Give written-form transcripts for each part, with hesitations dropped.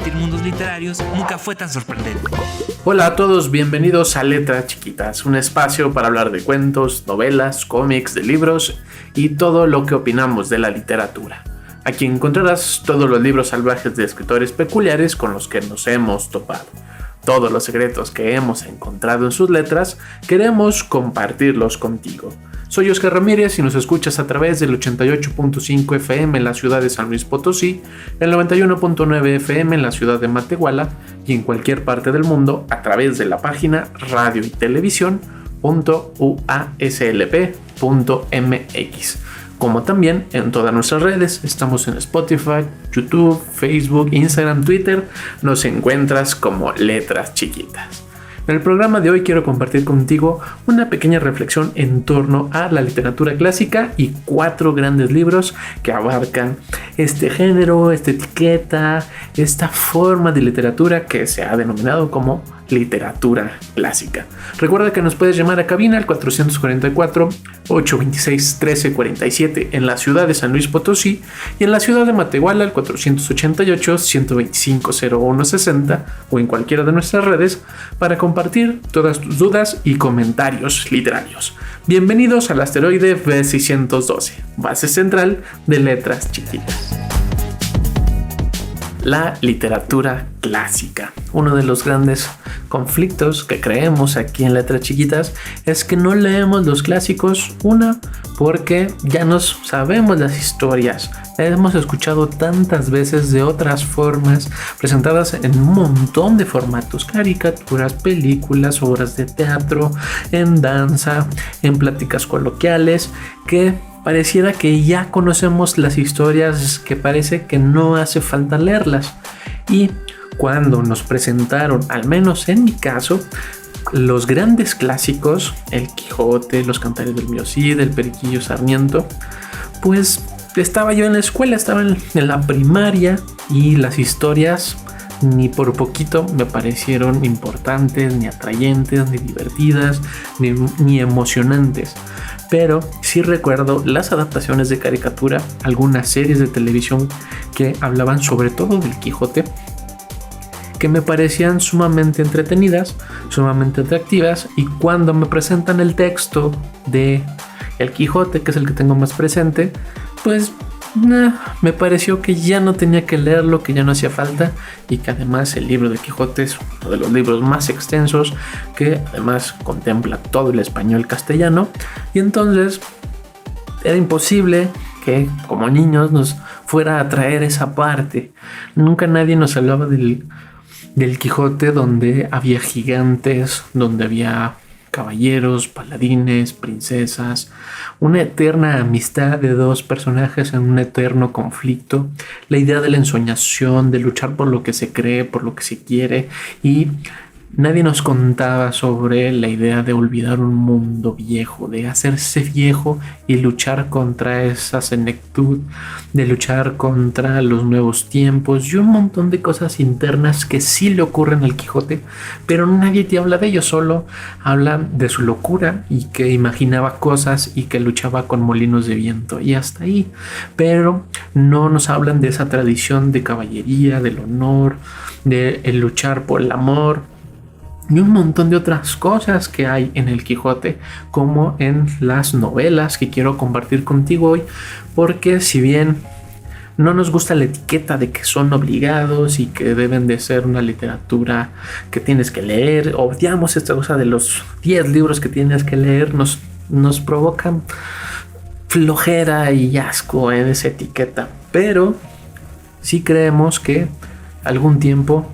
compartir mundos literarios nunca fue tan sorprendente. Hola a todos, bienvenidos a Letras Chiquitas, un espacio para hablar de cuentos, novelas, cómics, de libros y todo lo que opinamos de la literatura. Aquí encontrarás todos los libros salvajes de escritores peculiares con los que nos hemos topado. Todos los secretos que hemos encontrado en sus letras, queremos compartirlos contigo. Soy Oscar Ramírez y nos escuchas a través del 88.5 FM en la ciudad de San Luis Potosí, el 91.9 FM en la ciudad de Matehuala y en cualquier parte del mundo a través de la página radio y televisión.uaslp.mx. Como también en todas nuestras redes, estamos en Spotify, YouTube, Facebook, Instagram, Twitter, nos encuentras como Letras Chiquitas. En el programa de hoy quiero compartir contigo una pequeña reflexión en torno a la literatura clásica y 4 grandes libros que abarcan este género, esta etiqueta, esta forma de literatura que se ha denominado como literatura clásica. Recuerda que nos puedes llamar a cabina al 444-826-1347 en la ciudad de San Luis Potosí y en la ciudad de Matehuala al 488-125-0160 o en cualquiera de nuestras redes para compartir todas tus dudas y comentarios literarios. Bienvenidos al asteroide B612, base central de Letras Chiquitas. La literatura clásica. Uno de los grandes conflictos que creemos aquí en Letras Chiquitas es que no leemos los clásicos, porque ya nos sabemos las historias, hemos escuchado tantas veces de otras formas presentadas en un montón de formatos, caricaturas, películas, obras de teatro, en danza, en pláticas coloquiales, que pareciera que ya conocemos las historias, que parece que no hace falta leerlas. Y cuando nos presentaron, al menos en mi caso, los grandes clásicos, El Quijote, Los Cantares del Mío Cid, El Periquillo Sarmiento, pues estaba yo en la escuela, estaba en la primaria y las historias ni por poquito me parecieron importantes, ni atrayentes, ni divertidas, ni emocionantes. Pero sí recuerdo las adaptaciones de caricatura, algunas series de televisión que hablaban sobre todo del Quijote, que me parecían sumamente entretenidas, sumamente atractivas, y cuando me presentan el texto de El Quijote, que es el que tengo más presente, pues me pareció que ya no tenía que leerlo, que ya no hacía falta, y que además el libro de Quijote es uno de los libros más extensos, que además contempla todo el español castellano, y entonces era imposible que como niños nos fuera a atraer esa parte. Nunca nadie nos hablaba del Quijote donde había gigantes, donde había caballeros, paladines, princesas, una eterna amistad de dos personajes en un eterno conflicto, la idea de la ensoñación, de luchar por lo que se cree, por lo que se quiere, y nadie nos contaba sobre la idea de olvidar un mundo viejo, de hacerse viejo y luchar contra esa senectud, de luchar contra los nuevos tiempos y un montón de cosas internas que sí le ocurren al Quijote, pero nadie te habla de ello, solo habla de su locura y que imaginaba cosas y que luchaba con molinos de viento y hasta ahí, pero no nos hablan de esa tradición de caballería, del honor, de el luchar por el amor y un montón de otras cosas que hay en el Quijote, como en las novelas que quiero compartir contigo hoy, porque si bien no nos gusta la etiqueta de que son obligados y que deben de ser una literatura que tienes que leer, odiamos esta cosa de los 10 libros que tienes que leer, nos provocan flojera y asco en esa etiqueta, pero sí creemos que en algún tiempo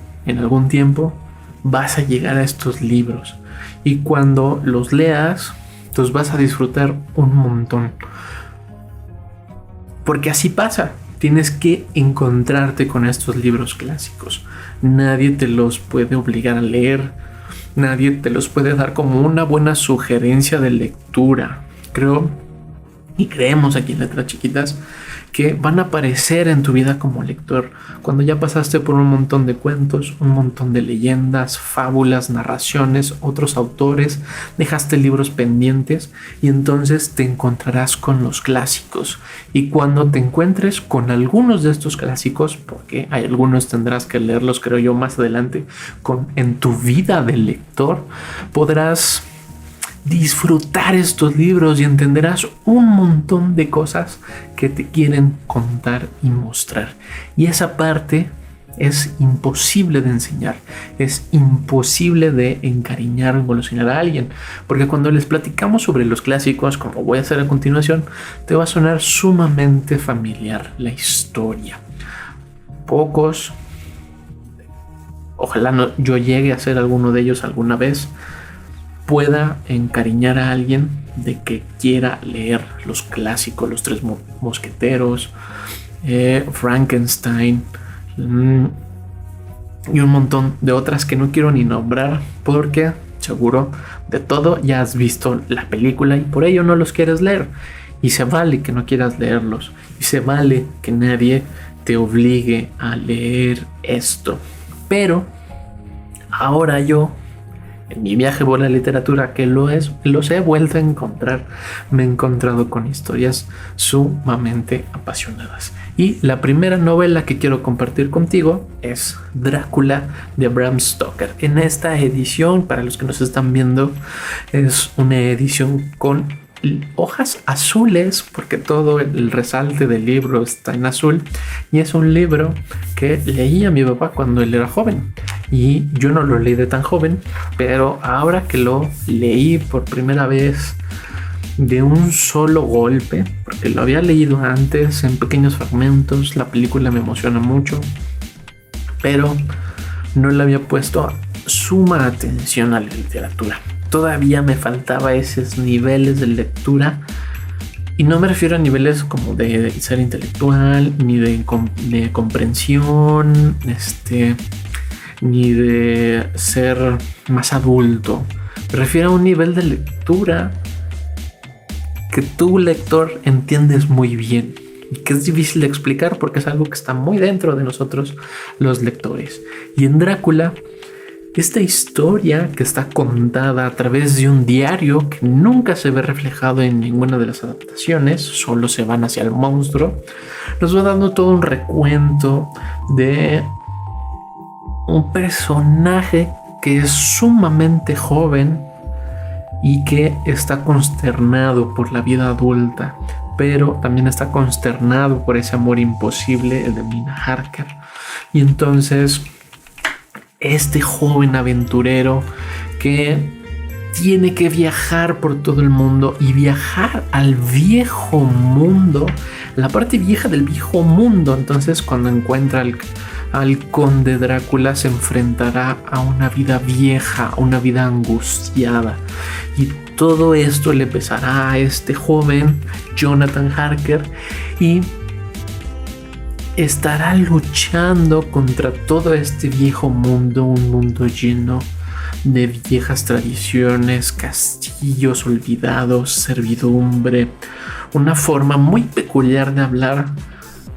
vas a llegar a estos libros y cuando los leas los vas a disfrutar un montón, porque así pasa. Tienes que encontrarte con estos libros clásicos, nadie te los puede obligar a leer, nadie te los puede dar como una buena sugerencia de lectura. Creo y creemos aquí en Letras Chiquitas que van a aparecer en tu vida como lector cuando ya pasaste por un montón de cuentos, un montón de leyendas, fábulas, narraciones, otros autores, dejaste libros pendientes y entonces te encontrarás con los clásicos. Y cuando te encuentres con algunos de estos clásicos, porque hay algunos tendrás que leerlos creo yo más adelante en tu vida de lector, podrás disfrutar estos libros y entenderás un montón de cosas que te quieren contar y mostrar. Y esa parte es imposible de enseñar, es imposible de encariñar o evolucionar a alguien, porque cuando les platicamos sobre los clásicos, como voy a hacer a continuación, te va a sonar sumamente familiar la historia. Pocos, ojalá no, yo llegue a ser alguno de ellos alguna vez, pueda encariñar a alguien de que quiera leer los clásicos, los Tres Mosqueteros, Frankenstein y un montón de otras que no quiero ni nombrar porque seguro de todo ya has visto la película y por ello no los quieres leer. Y se vale que no quieras leerlos y se vale que nadie te obligue a leer esto. Pero ahora yo, en mi viaje por la literatura, que los he vuelto a encontrar, me he encontrado con historias sumamente apasionadas. Y la primera novela que quiero compartir contigo es Drácula de Bram Stoker. En esta edición, para los que nos están viendo, es una edición con hojas azules porque todo el resalte del libro está en azul y es un libro que leía mi papá cuando él era joven y yo no lo leí de tan joven, pero ahora que lo leí por primera vez de un solo golpe, porque lo había leído antes en pequeños fragmentos, la película me emociona mucho, pero no le había puesto suma atención a la literatura. Todavía me faltaba esos niveles de lectura y no me refiero a niveles como de ser intelectual ni de comprensión, ni de ser más adulto. Me refiero a un nivel de lectura que tú, lector, entiendes muy bien y que es difícil de explicar porque es algo que está muy dentro de nosotros los lectores. Y en Drácula, esta historia que está contada a través de un diario que nunca se ve reflejado en ninguna de las adaptaciones, solo se van hacia el monstruo, nos va dando todo un recuento de un personaje que es sumamente joven y que está consternado por la vida adulta, pero también está consternado por ese amor imposible, el de Mina Harker. Y entonces este joven aventurero que tiene que viajar por todo el mundo y viajar al viejo mundo, la parte vieja del viejo mundo. Entonces cuando encuentra al conde Drácula se enfrentará a una vida vieja, a una vida angustiada, y todo esto le pesará a este joven Jonathan Harker y estará luchando contra todo este viejo mundo, un mundo lleno de viejas tradiciones, castillos olvidados, servidumbre, una forma muy peculiar de hablar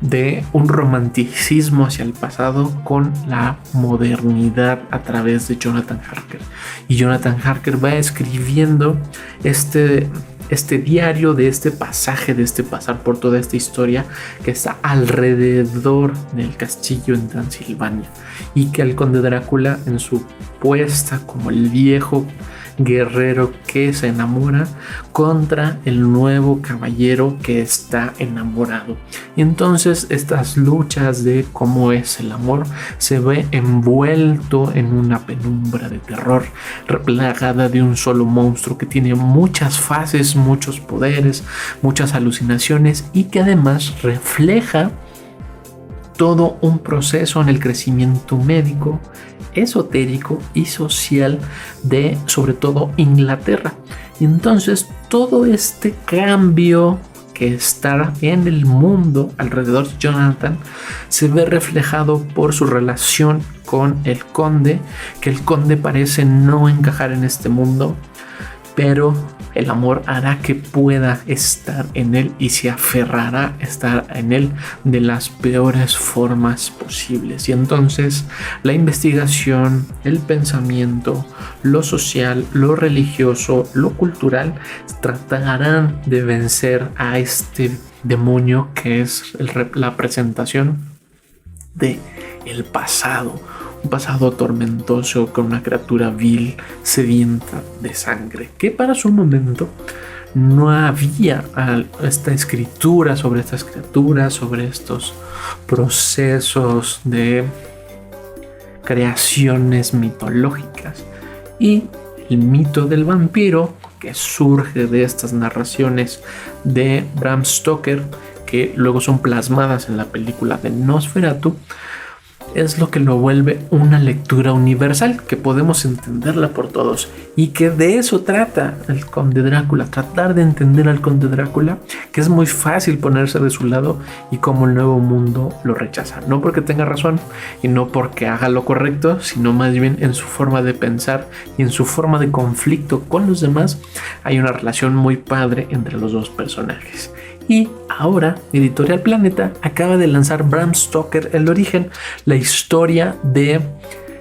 de un romanticismo hacia el pasado con la modernidad a través de Jonathan Harker. Y Jonathan Harker va escribiendo este diario de este pasaje, de este pasar por toda esta historia que está alrededor del castillo en Transilvania, y que el conde Drácula, en su puesta como el viejo guerrero que se enamora contra el nuevo caballero que está enamorado. Y entonces estas luchas de cómo es el amor se ve envuelto en una penumbra de terror, replagada de un solo monstruo que tiene muchas fases, muchos poderes, muchas alucinaciones, y que además refleja todo un proceso en el crecimiento médico, esotérico y social de, sobre todo, Inglaterra. Y entonces todo este cambio que está en el mundo alrededor de Jonathan se ve reflejado por su relación con el conde, que el conde parece no encajar en este mundo, pero el amor hará que pueda estar en él y se aferrará a estar en él de las peores formas posibles. Y entonces la investigación, el pensamiento, lo social, lo religioso, lo cultural tratarán de vencer a este demonio que es la presentación de el pasado. Un pasado tormentoso con una criatura vil, sedienta de sangre, que para su momento no había esta escritura sobre estas criaturas, sobre estos procesos de creaciones mitológicas. Y el mito del vampiro, que surge de estas narraciones de Bram Stoker, que luego son plasmadas en la película de Nosferatu, es lo que lo vuelve una lectura universal, que podemos entenderla por todos, y que de eso trata el Conde Drácula, tratar de entender al Conde Drácula, que es muy fácil ponerse de su lado y cómo el nuevo mundo lo rechaza, no porque tenga razón y no porque haga lo correcto, sino más bien en su forma de pensar y en su forma de conflicto con los demás. Hay una relación muy padre entre los dos personajes. Y ahora Editorial Planeta acaba de lanzar Bram Stoker El Origen, la historia de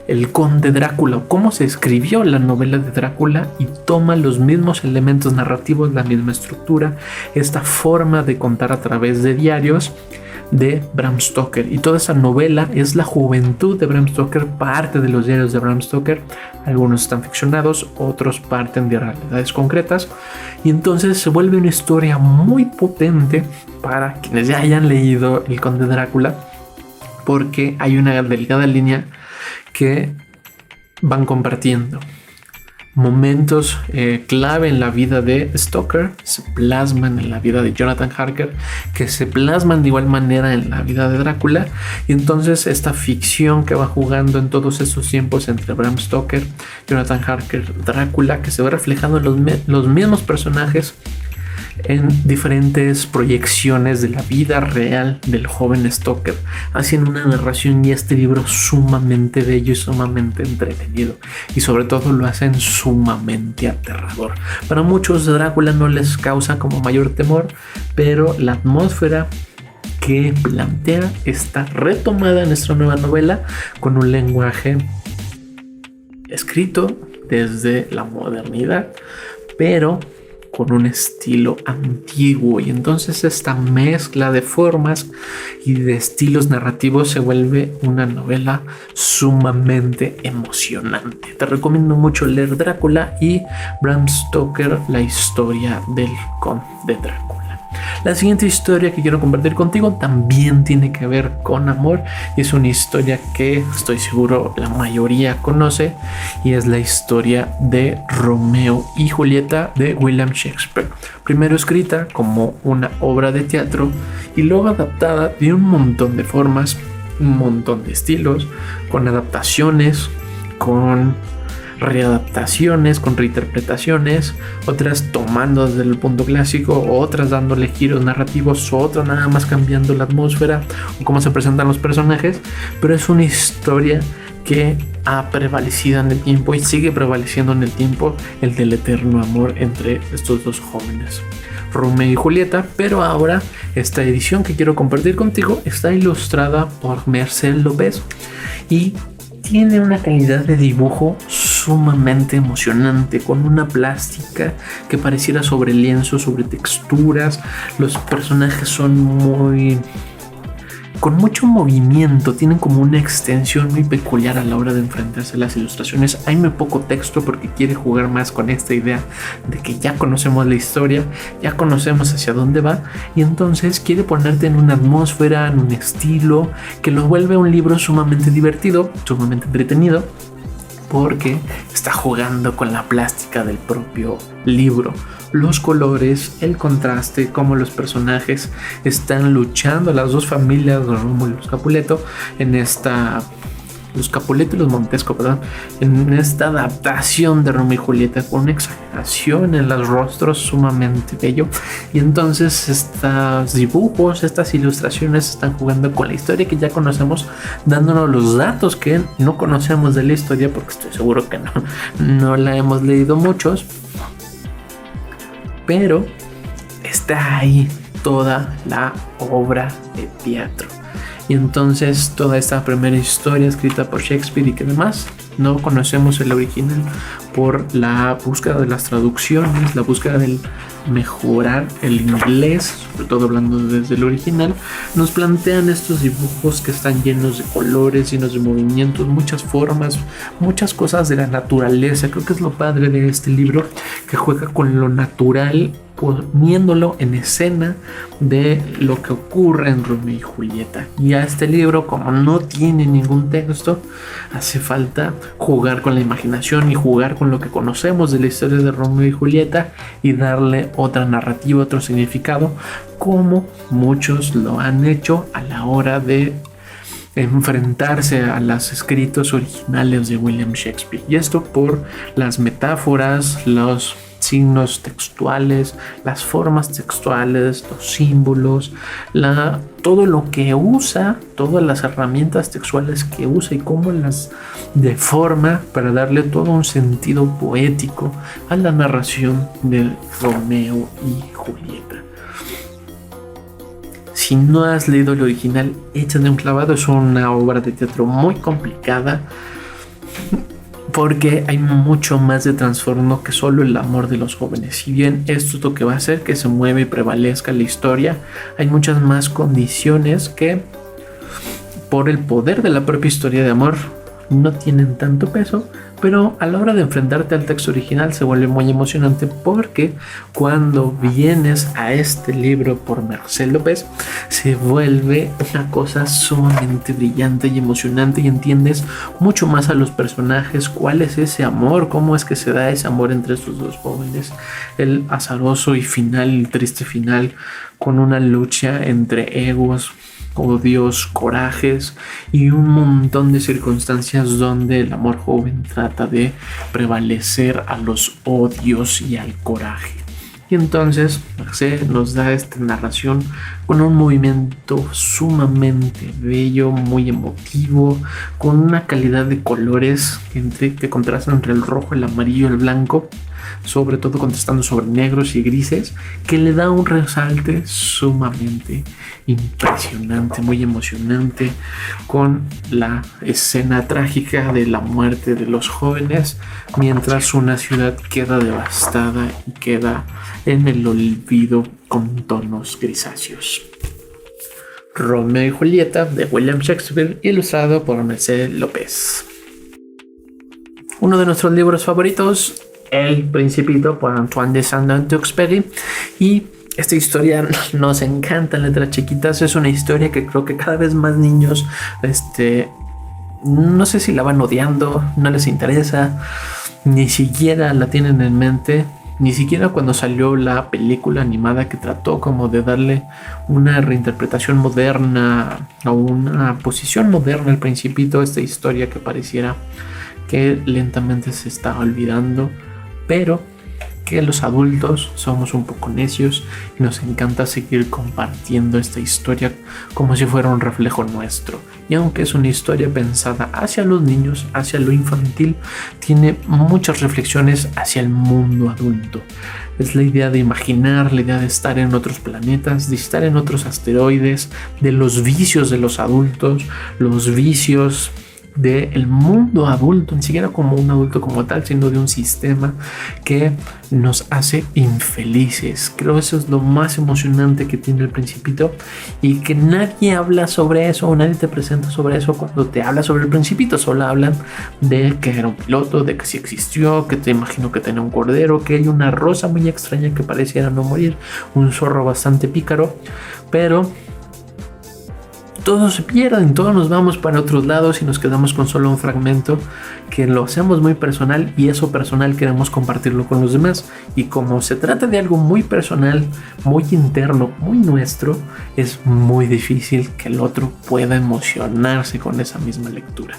el Conde Drácula, cómo se escribió la novela de Drácula, y toma los mismos elementos narrativos, la misma estructura, esta forma de contar a través de diarios de Bram Stoker. Y toda esa novela es la juventud de Bram Stoker, parte de los diarios de Bram Stoker. Algunos están ficcionados, otros parten de realidades concretas, y entonces se vuelve una historia muy potente para quienes ya hayan leído El Conde Drácula, porque hay una delgada línea que van compartiendo. Momentos clave en la vida de Stoker se plasman en la vida de Jonathan Harker, que se plasman de igual manera en la vida de Drácula. Y entonces esta ficción que va jugando en todos estos tiempos entre Bram Stoker, Jonathan Harker, Drácula, que se va reflejando en los mismos personajes en diferentes proyecciones de la vida real del joven Stoker, hacen una narración y este libro sumamente bello y sumamente entretenido, y sobre todo lo hacen sumamente aterrador. Para muchos Drácula no les causa como mayor temor, pero la atmósfera que plantea está retomada en esta nueva novela con un lenguaje escrito desde la modernidad, pero con un estilo antiguo, y entonces esta mezcla de formas y de estilos narrativos se vuelve una novela sumamente emocionante. Te recomiendo mucho leer Drácula y Bram Stoker, la historia del Conde Drácula. La siguiente historia que quiero compartir contigo también tiene que ver con amor, y es una historia que estoy seguro la mayoría conoce, y es la historia de Romeo y Julieta de William Shakespeare. Primero escrita como una obra de teatro y luego adaptada de un montón de formas, un montón de estilos, con adaptaciones, con readaptaciones, con reinterpretaciones, otras tomando desde el punto clásico, otras dándole giros narrativos, otras nada más cambiando la atmósfera o cómo se presentan los personajes, pero es una historia que ha prevalecido en el tiempo y sigue prevaleciendo en el tiempo, el del eterno amor entre estos dos jóvenes, Romeo y Julieta. Pero ahora esta edición que quiero compartir contigo está ilustrada por Merced López y tiene una calidad de dibujo sumamente emocionante, con una plástica que pareciera sobre lienzo, sobre texturas. Los personajes son con mucho movimiento, tienen como una extensión muy peculiar a la hora de enfrentarse a las ilustraciones. Hay muy poco texto porque quiere jugar más con esta idea de que ya conocemos la historia, ya conocemos hacia dónde va, y entonces quiere ponerte en una atmósfera, en un estilo que lo vuelve un libro sumamente divertido, sumamente entretenido, porque está jugando con la plástica del propio libro. Los colores, el contraste, cómo los personajes están luchando, las dos familias, los Rómulo y los Capuleto, los Capuleto y los Montesco, perdón, en esta adaptación de Romeo y Julieta con una exageración en los rostros sumamente bello. Y entonces estos dibujos, estas ilustraciones están jugando con la historia que ya conocemos, dándonos los datos que no conocemos de la historia, porque estoy seguro que no la hemos leído muchos. pero está ahí toda la obra de teatro. Y entonces toda esta primera historia escrita por Shakespeare y que además no conocemos el original por la búsqueda de las traducciones, la búsqueda del mejorar el inglés, sobre todo hablando desde el original, nos plantean estos dibujos que están llenos de colores, llenos de movimientos, muchas formas, muchas cosas de la naturaleza. Creo que es lo padre de este libro, que juega con lo natural, poniéndolo en escena de lo que ocurre en Romeo y Julieta. Y a este libro, como no tiene ningún texto, hace falta jugar con la imaginación y jugar con lo que conocemos de la historia de Romeo y Julieta y darle otra narrativa, otro significado, como muchos lo han hecho a la hora de enfrentarse a los escritos originales de William Shakespeare. Y esto por las metáforas, los signos textuales, las formas textuales, los símbolos, todo lo que usa, todas las herramientas textuales que usa y cómo las deforma para darle todo un sentido poético a la narración de Romeo y Julieta. Si no has leído el original, échale un clavado. Es una obra de teatro muy complicada, porque hay mucho más de trasfondo que solo el amor de los jóvenes. Si bien esto es lo que va a hacer que se mueva y prevalezca la historia, hay muchas más condiciones que, por el poder de la propia historia de amor, no tienen tanto peso, pero a la hora de enfrentarte al texto original se vuelve muy emocionante, porque cuando vienes a este libro por Merced López se vuelve una cosa sumamente brillante y emocionante, y entiendes mucho más a los personajes, cuál es ese amor, cómo es que se da ese amor entre estos dos jóvenes, el azaroso y final, el triste final, con una lucha entre egos, odios, corajes y un montón de circunstancias donde el amor joven trata de prevalecer a los odios y al coraje. Y entonces Merced nos da esta narración con un movimiento sumamente bello, muy emotivo, con una calidad de colores que contrastan entre el rojo, el amarillo y el blanco, sobre todo contrastando sobre negros y grises, que le da un resalte sumamente impresionante, muy emocionante, con la escena trágica de la muerte de los jóvenes, mientras una ciudad queda devastada y queda en el olvido con tonos grisáceos. Romeo y Julieta, de William Shakespeare, ilustrado por Merced López. Uno de nuestros libros favoritos, El Principito, por Antoine de Saint-Exupéry. Y esta historia nos encanta en letras chiquitas. Es una historia que creo que cada vez más niños, no sé si la van odiando, no les interesa, ni siquiera la tienen en mente. Ni siquiera cuando salió la película animada que trató como de darle una reinterpretación moderna o una posición moderna al Principito, esta historia que pareciera que lentamente se está olvidando, pero que los adultos somos un poco necios y nos encanta seguir compartiendo esta historia como si fuera un reflejo nuestro. Y aunque es una historia pensada hacia los niños, hacia lo infantil, tiene muchas reflexiones hacia el mundo adulto. Es la idea de imaginar, la idea de estar en otros planetas, de estar en otros asteroides, de los vicios de los adultos, los vicios del mundo adulto, ni siquiera como un adulto como tal, sino de un sistema que nos hace infelices. Creo que eso es lo más emocionante que tiene El Principito, y que nadie habla sobre eso, o nadie te presenta sobre eso cuando te habla sobre El Principito. Solo hablan de que era un piloto, de que sí existió, que te imagino que tenía un cordero, que hay una rosa muy extraña que pareciera no morir, un zorro bastante pícaro, pero todos se pierden, todos nos vamos para otros lados y nos quedamos con solo un fragmento que lo hacemos muy personal, y eso personal queremos compartirlo con los demás. Y como se trata de algo muy personal, muy interno, muy nuestro, es muy difícil que el otro pueda emocionarse con esa misma lectura.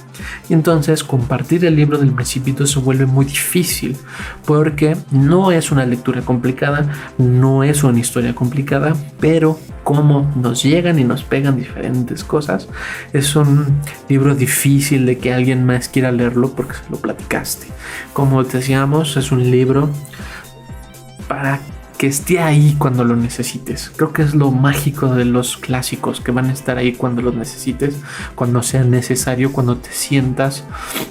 Y entonces compartir el libro del Principito se vuelve muy difícil, porque no es una lectura complicada, no es una historia complicada, pero como nos llegan y nos pegan diferentes cosas, es un libro difícil de que alguien más quiera leerlo porque se lo platicaste. Como decíamos, es un libro para que esté ahí cuando lo necesites. Creo que es lo mágico de los clásicos, que van a estar ahí cuando los necesites, cuando sea necesario, cuando te sientas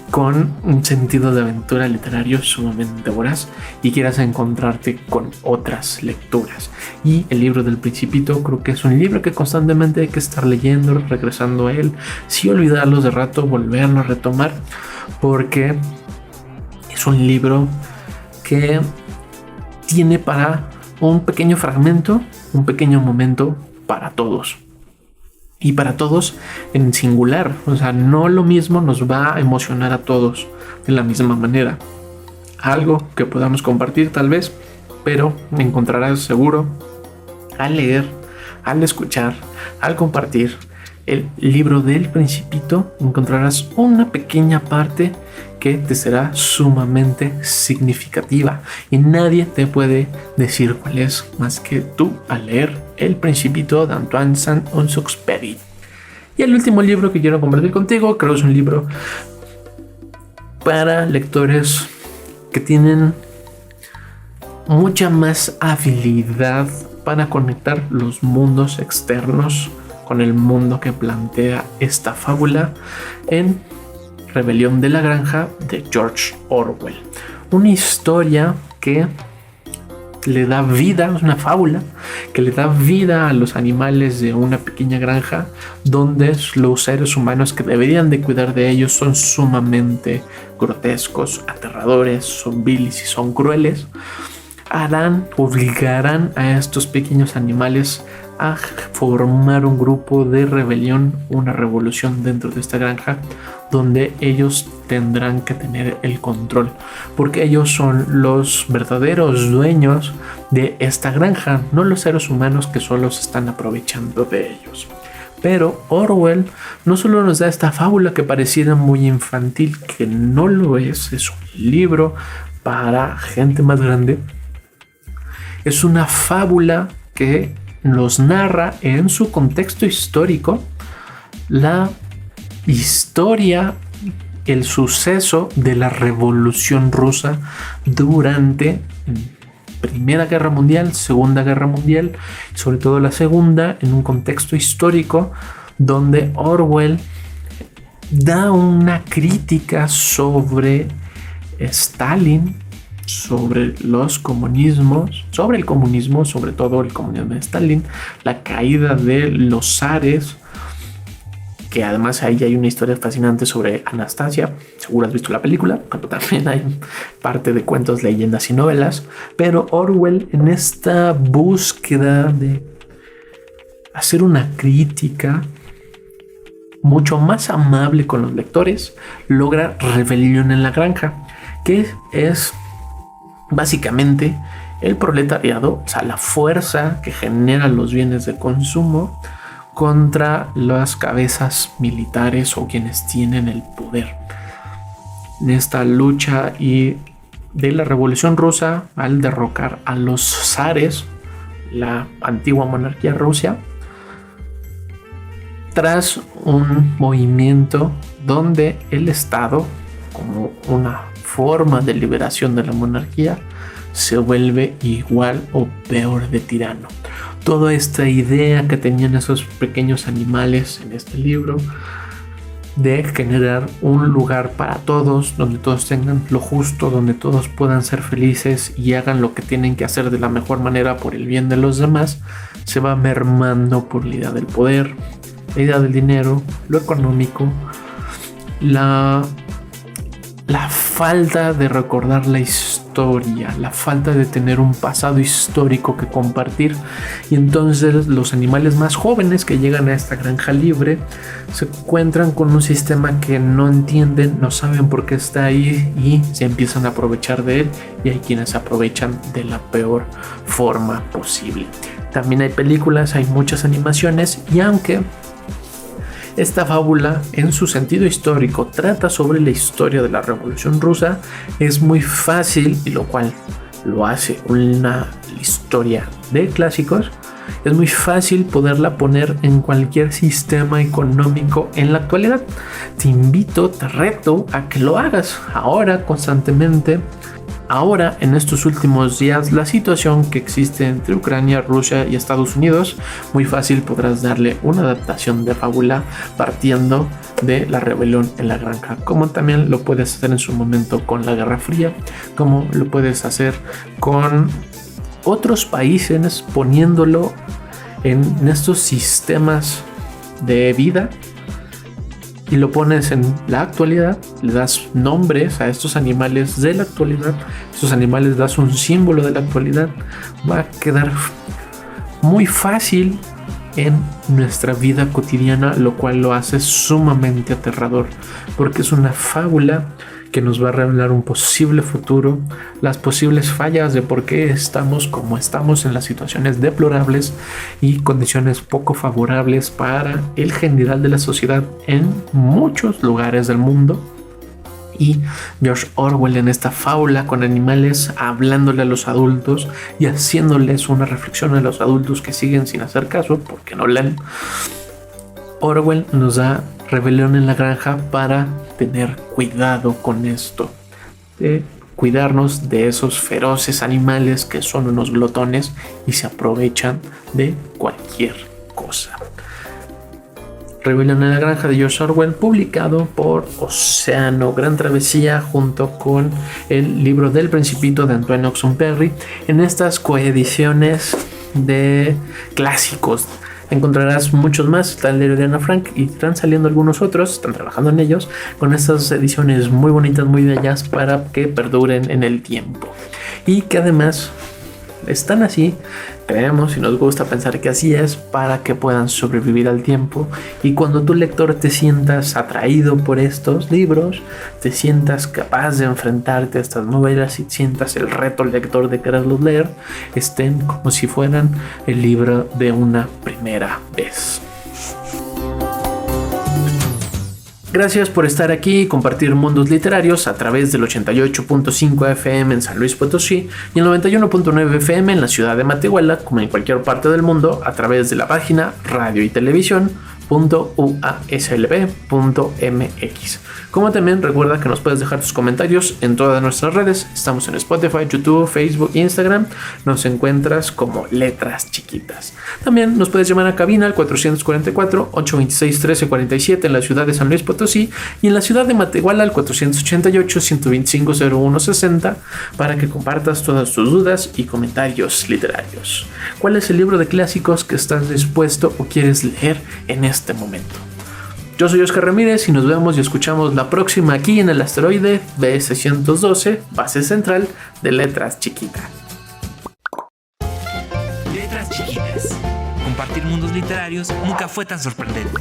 con un sentido de aventura literario sumamente voraz y quieras encontrarte con otras lecturas. Y el libro del Principito creo que es un libro que constantemente hay que estar leyendo, regresando a él, sin olvidarlos de rato, volverlo a retomar, porque es un libro que tiene para un pequeño fragmento, un pequeño momento para todos. Y para todos en singular. O sea, no lo mismo nos va a emocionar a todos de la misma manera. Algo que podamos compartir tal vez, pero encontrarás seguro al leer, al escuchar, al compartir el libro del Principito, encontrarás una pequeña parte que te será sumamente significativa y nadie te puede decir cuál es más que tú al leer El Principito de Antoine Saint-Exupéry. Y el último libro que quiero compartir contigo, creo que es un libro para lectores que tienen mucha más habilidad para conectar los mundos externos con el mundo que plantea esta fábula en Rebelión de la Granja de George Orwell. Una historia que le da vida, es una fábula que le da vida a los animales de una pequeña granja donde los seres humanos que deberían de cuidar de ellos son sumamente grotescos, aterradores, son viles y son crueles. Obligarán a estos pequeños animales a formar un grupo de rebelión, una revolución dentro de esta granja donde ellos tendrán que tener el control, porque ellos son los verdaderos dueños de esta granja, no los seres humanos que solo se están aprovechando de ellos. Pero Orwell no solo nos da esta fábula que pareciera muy infantil, que no lo es un libro para gente más grande. Es una fábula que nos narra en su contexto histórico la historia, el suceso de la Revolución Rusa durante Primera Guerra Mundial, Segunda Guerra Mundial, sobre todo la Segunda, en un contexto histórico donde Orwell da una crítica sobre Stalin, sobre los comunismos, sobre el comunismo, sobre todo el comunismo de Stalin, la caída de los zares, que además ahí hay una historia fascinante sobre Anastasia. Seguro has visto la película, pero también hay parte de cuentos, leyendas y novelas. Pero Orwell, en esta búsqueda de hacer una crítica mucho más amable con los lectores, logra Rebelión en la Granja, que es básicamente el proletariado, o sea, la fuerza que genera los bienes de consumo contra las cabezas militares o quienes tienen el poder. En esta lucha y de la Revolución Rusa, al derrocar a los zares, la antigua monarquía rusa, tras un movimiento donde el Estado, como una forma de liberación de la monarquía, se vuelve igual o peor de tirano. Toda esta idea que tenían esos pequeños animales en este libro de generar un lugar para todos, donde todos tengan lo justo, donde todos puedan ser felices y hagan lo que tienen que hacer de la mejor manera por el bien de los demás, se va mermando por la idea del poder, la idea del dinero, lo económico, la falta de recordar la historia, la falta de tener un pasado histórico que compartir. Y entonces los animales más jóvenes que llegan a esta granja libre se encuentran con un sistema que no entienden, no saben por qué está ahí y se empiezan a aprovechar de él, y hay quienes se aprovechan de la peor forma posible. También hay películas, hay muchas animaciones, y aunque esta fábula, en su sentido histórico, trata sobre la historia de la Revolución Rusa, es muy fácil, y lo cual lo hace una historia de clásicos, es muy fácil poderla poner en cualquier sistema económico en la actualidad. Te invito, te reto a que lo hagas ahora constantemente. Ahora, en estos últimos días, la situación que existe entre Ucrania, Rusia y Estados Unidos, muy fácil podrás darle una adaptación de fábula partiendo de la rebelión en la granja, como también lo puedes hacer en su momento con la Guerra Fría, como lo puedes hacer con otros países poniéndolo en estos sistemas de vida y lo pones en la actualidad, le das nombres a estos animales de la actualidad, estos animales das un símbolo de la actualidad, va a quedar muy fácil en nuestra vida cotidiana, lo cual lo hace sumamente aterrador, porque es una fábula que nos va a revelar un posible futuro, las posibles fallas de por qué estamos como estamos en las situaciones deplorables y condiciones poco favorables para el general de la sociedad en muchos lugares del mundo. Y George Orwell en esta fábula con animales hablándole a los adultos y haciéndoles una reflexión a los adultos que siguen sin hacer caso porque no leen. Orwell nos da rebelión en la granja para tener cuidado con esto, de cuidarnos de esos feroces animales que son unos glotones y se aprovechan de cualquier cosa. Rebelión en la granja de George Orwell, publicado por Océano Gran Travesía junto con el libro del Principito de Antoine Oxenperry en estas coediciones de clásicos. Encontrarás muchos más, está el de Ana Frank y están saliendo algunos otros, están trabajando en ellos con estas ediciones muy bonitas, muy bellas para que perduren en el tiempo y que además están así, creemos y nos gusta pensar que así es para que puedan sobrevivir al tiempo y cuando tu lector te sientas atraído por estos libros, te sientas capaz de enfrentarte a estas novelas y sientas el reto lector de quererlos leer, estén como si fueran el libro de una primera vez. Gracias por estar aquí y compartir mundos literarios a través del 88.5 FM en San Luis Potosí y el 91.9 FM en la ciudad de Matehuala, como en cualquier parte del mundo, a través de la página radio y televisión.uaslb.mx. Como también recuerda que nos puedes dejar tus comentarios en todas nuestras redes. Estamos en Spotify, YouTube, Facebook, Instagram. Nos encuentras como Letras Chiquitas. También nos puedes llamar a cabina al 444-826-1347 en la ciudad de San Luis Potosí y en la ciudad de Matehuala al 488-125-0160 para que compartas todas tus dudas y comentarios literarios. ¿Cuál es el libro de clásicos que estás dispuesto o quieres leer en este momento? Yo soy Oscar Ramírez y nos vemos y escuchamos la próxima aquí en el asteroide B612, base central de Letras Chiquitas. Letras Chiquitas. Compartir mundos literarios nunca fue tan sorprendente.